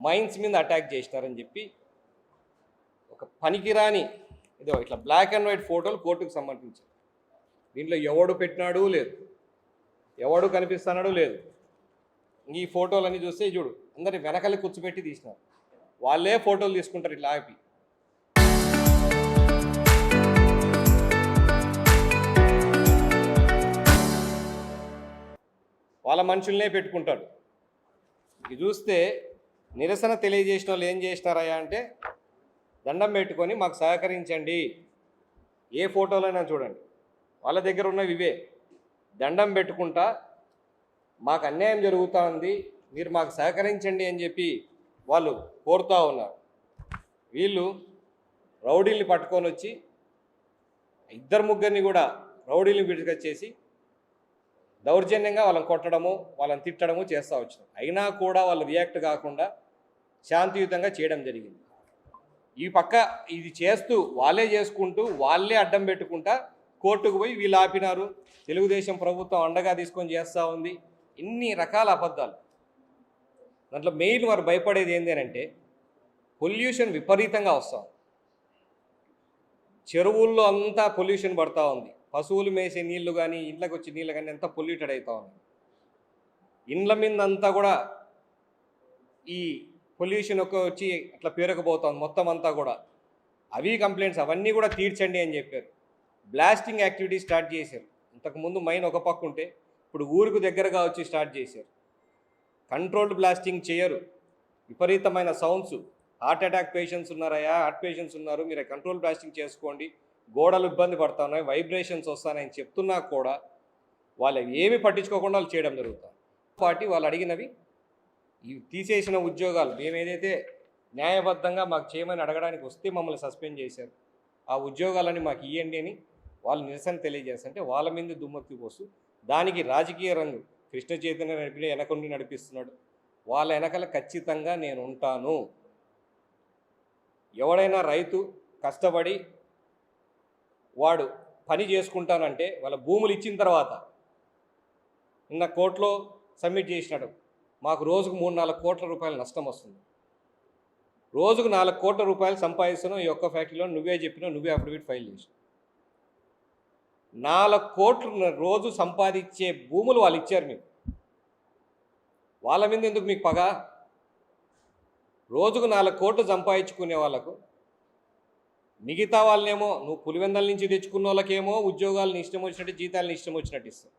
Mines మీద attack చేసినారని చెప్పి ఒక పనికిరాని ఇదో ఇట్లా బ్లాక్ అండ్ వైట్ ఫోటోలు కోర్టుకు సంబంధించి దీంట్లో ఎవడు పెట్టినాడు లేదు, ఎవడు కనిపిస్తున్నాడు లేదు. ఈ ఫోటోలన్నీ చూస్తే చూడు అందరి వెనకలి కూర్చోబెట్టి తీసినారు. వాళ్ళే ఫోటోలు తీసుకుంటారు ఇట్లా ఆపి. వాళ్ళ మనుషులనే పెట్టుకుంటాడు. ఇది చూస్తే నిరసన తెలియజేసిన వాళ్ళు ఏం చేసినారయ్యా అంటే దండం పెట్టుకొని మాకు సహకరించండి, ఏ ఫోటోలైనా చూడండి వాళ్ళ దగ్గర ఉన్నవి ఇవే. దండం పెట్టుకుంటా మాకు అన్యాయం జరుగుతూ ఉంది, మీరు మాకు సహకరించండి అని చెప్పి వాళ్ళు కోరుతూ ఉన్నారు. వీళ్ళు రౌడీల్ని పట్టుకొని వచ్చి ఇద్దరు ముగ్గురిని కూడా రౌడీల్ని విడికొచ్చేసి దౌర్జన్యంగా వాళ్ళని కొట్టడము వాళ్ళని తిట్టడము చేస్తూ వచ్చినారు. అయినా కూడా వాళ్ళు రియాక్ట్ కాకుండా శాంతియుతంగా చేయడం జరిగింది. ఈ పక్క ఇది చేస్తూ వాళ్ళే చేసుకుంటూ వాళ్ళే అడ్డం పెట్టుకుంటా కోర్టుకు పోయి వీళ్ళు ఆపినారు, తెలుగుదేశం ప్రభుత్వం అండగా తీసుకొని చేస్తూ ఉంది. ఇన్ని రకాల అబద్ధాలు. దాంట్లో మెయిన్ వారు భయపడేది ఏంటి అంటే పొల్యూషన్ విపరీతంగా వస్తాం. చెరువుల్లో అంతా పొల్యూషన్ పడుతూ ఉంది. పశువులు మేసే నీళ్లు కానీ ఇంట్లోకి వచ్చే నీళ్ళు కానీ అంతా పొల్యూటెడ్ అవుతూ ఉంది. ఇండ్ల మీద అంతా కూడా ఈ పొల్యూషన్ వచ్చి అట్లా పేరుకుపోతుంది మొత్తం అంతా కూడా. అవి కంప్లైంట్స్ అవన్నీ కూడా తీర్చండి అని చెప్పారు. బ్లాస్టింగ్ యాక్టివిటీ స్టార్ట్ చేశారు. ఇంతకుముందు మైన్ ఒక పక్క ఉంటే ఇప్పుడు ఊరికి దగ్గరగా వచ్చి స్టార్ట్ చేశారు. కంట్రోల్డ్ బ్లాస్టింగ్ చేయరు, విపరీతమైన సౌండ్స్. హార్ట్ అటాక్ పేషెంట్స్ ఉన్నారయ్యా, హార్ట్ పేషెంట్స్ ఉన్నారు, మీరు కంట్రోల్ బ్లాస్టింగ్ చేసుకోండి, గోడలు ఇబ్బంది పడుతున్నాయి, వైబ్రేషన్స్ వస్తాయని చెప్తున్నా కూడా వాళ్ళు ఏమి పట్టించుకోకుండా వాళ్ళు చేయడం జరుగుతుంది. పార్టీ వాళ్ళు అడిగినవి ఇవి తీసేసిన ఉద్యోగాలు మేము ఏదైతే న్యాయబద్ధంగా మాకు చేయమని అడగడానికి వస్తే మమ్మల్ని సస్పెండ్ చేశారు, ఆ ఉద్యోగాలని మాకు ఇవ్వండి అని వాళ్ళు నిరసన తెలియజేస్తుంటే వాళ్ళ మీద దుమ్మెత్తి పోస్తూ దానికి రాజకీయ రంగు కృష్ణ చైతన్య వెనకుండి నడిపిస్తున్నాడు. వాళ్ళ వెనకల ఖచ్చితంగా నేను ఉంటాను. ఎవడైనా రైతు కష్టపడి వాడు పని చేసుకుంటానంటే వాళ్ళ భూములు ఇచ్చిన తర్వాత నిన్న కోర్టులో సబ్మిట్ చేసినాడు, మాకు రోజుకు 3-4 కోట్ల రూపాయల నష్టం వస్తుంది, రోజుకు 4 కోట్ల రూపాయలు సంపాదిస్తున్నావు ఈ ఒక్క ఫ్యాక్టరీలో, నువ్వే చెప్పినావు, నువ్వే అఫిడవిట్ ఫైల్ చేసినావు. 4 కోట్లు రోజు సంపాదించే భూములు వాళ్ళు ఇచ్చారు మీకు, వాళ్ళ మీద ఎందుకు మీకు పగ? రోజుకు 4 కోట్లు సంపాదించుకునే వాళ్ళకు మిగతా వాళ్ళనేమో నువ్వు పులివెందల నుంచి తెచ్చుకున్న వాళ్ళకేమో ఉద్యోగాలను ఇష్టం వచ్చినట్టు జీతాలను ఇష్టం వచ్చినట్టు ఇస్తావు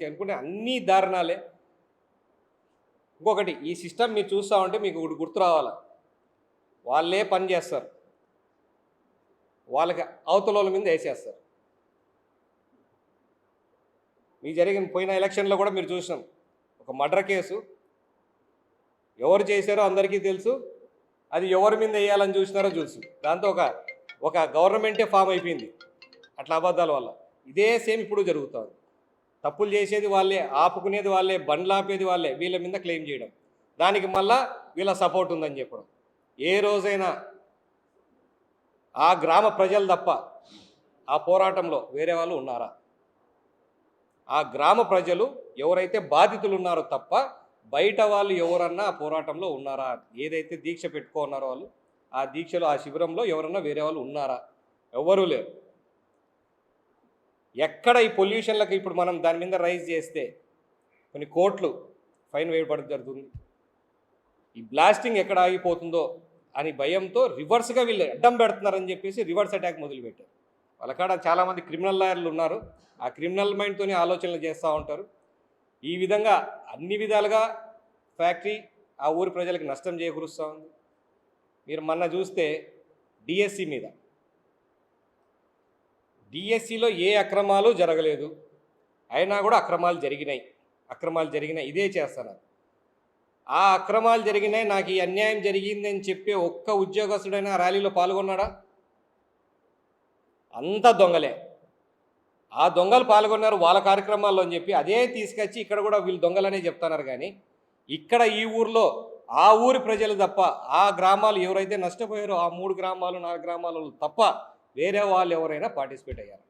అనుకుంటే అన్నీ దారుణాలే. ఇంకొకటి ఈ సిస్టమ్ మీరు చూస్తూ ఉంటే మీకు ఒకటి గుర్తు రావాలి, వాళ్ళే పని చేస్తారు, వాళ్ళకి అవతల వాళ్ళ మీద వేసేస్తారు. మీకు జరిగిన పోయిన ఎలక్షన్లో కూడా మీరు చూసినాం, ఒక మర్డర్ కేసు ఎవరు చేశారో అందరికీ తెలుసు, అది ఎవరి మీద వేయాలని చూసినారో చూసు, దాంతో ఒక గవర్నమెంటే ఫామ్ అయిపోయింది అట్లా అబద్ధాల వల్ల. ఇదే సేమ్ ఇప్పుడు జరుగుతుంది. తప్పులు చేసేది వాళ్ళే, ఆపుకునేది వాళ్ళే, బండ్లు ఆపేది వాళ్ళే, వీళ్ళ మీద క్లెయిమ్ చేయడం, దానికి మళ్ళా వీళ్ళ సపోర్ట్ ఉందని చెప్పడం. ఏ రోజైనా ఆ గ్రామ ప్రజలు తప్ప ఆ పోరాటంలో వేరే వాళ్ళు ఉన్నారా? ఆ గ్రామ ప్రజలు ఎవరైతే బాధితులు ఉన్నారో తప్ప బయట వాళ్ళు ఎవరన్నా ఆ పోరాటంలో ఉన్నారా? ఏదైతే దీక్ష పెట్టుకున్నారో వాళ్ళు ఆ దీక్షలో ఆ శిబిరంలో ఎవరన్నా వేరే వాళ్ళు ఉన్నారా? ఎవరూ లేరు. ఎక్కడ ఈ పొల్యూషన్లకు ఇప్పుడు మనం దాని మీద రైజ్ చేస్తే కొన్ని కోట్లు ఫైన్ వేయబడడం జరుగుతుంది. ఈ బ్లాస్టింగ్ ఎక్కడ ఆగిపోతుందో అని భయంతో రివర్స్గా వీళ్ళు అడ్డం పెడుతున్నారని చెప్పేసి రివర్స్ అటాక్ మొదలుపెట్టారు. వాళ్ళ కాడ చాలామంది క్రిమినల్ లాయర్లు ఉన్నారు, ఆ క్రిమినల్ మైండ్తోనే ఆలోచనలు చేస్తూ ఉంటారు. ఈ విధంగా అన్ని విధాలుగా ఫ్యాక్టరీ ఆ ఊరి ప్రజలకు నష్టం చేకూరుస్తూ ఉంది. మీరు మొన్న చూస్తే డిఎస్సిలో ఏ అక్రమాలు జరగలేదు, అయినా కూడా అక్రమాలు జరిగినాయి ఇదే చేస్తున్నారు. ఆ అక్రమాలు జరిగినాయి, నాకు ఈ అన్యాయం జరిగిందని చెప్పే ఒక్క ఉద్యోగస్తుడైనా ర్యాలీలో పాల్గొన్నాడా? అంతా దొంగలే. ఆ దొంగలు పాల్గొన్నారు వాళ్ళ కార్యక్రమాల్లో అని చెప్పి అదే తీసుకొచ్చి ఇక్కడ కూడా వీళ్ళు దొంగలనే చెప్తున్నారు. కానీ ఇక్కడ ఈ ఊర్లో ఆ ఊరి ప్రజలు తప్ప, ఆ గ్రామాలు ఎవరైతే నష్టపోయారో ఆ 3 గ్రామాలు 4 గ్రామాలు తప్ప వేరే వాళ్ళు ఎవరైనా పార్టిసిపేట్ అయ్యారు?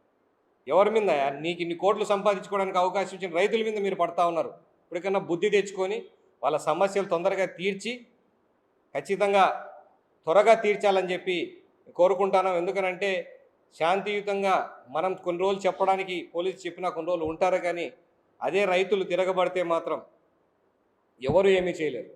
ఎవరి మీద? నీకు ఇన్ని కోట్లు సంపాదించుకోవడానికి అవకాశం ఇచ్చిన రైతుల మీద మీరు పడతా ఉన్నారు. ఇప్పటికన్నా బుద్ధి తెచ్చుకొని వాళ్ళ సమస్యలు తొందరగా తీర్చి ఖచ్చితంగా త్వరగా తీర్చాలని చెప్పి కోరుకుంటాను. ఎందుకనంటే శాంతియుతంగా మనం కొన్ని రోజులు చెప్పడానికి పోలీసు చెప్పినా కొన్ని రోజులు ఉంటారు, కానీ అదే రైతులు తిరగబడితే మాత్రం ఎవరు ఏమీ చేయలేరు.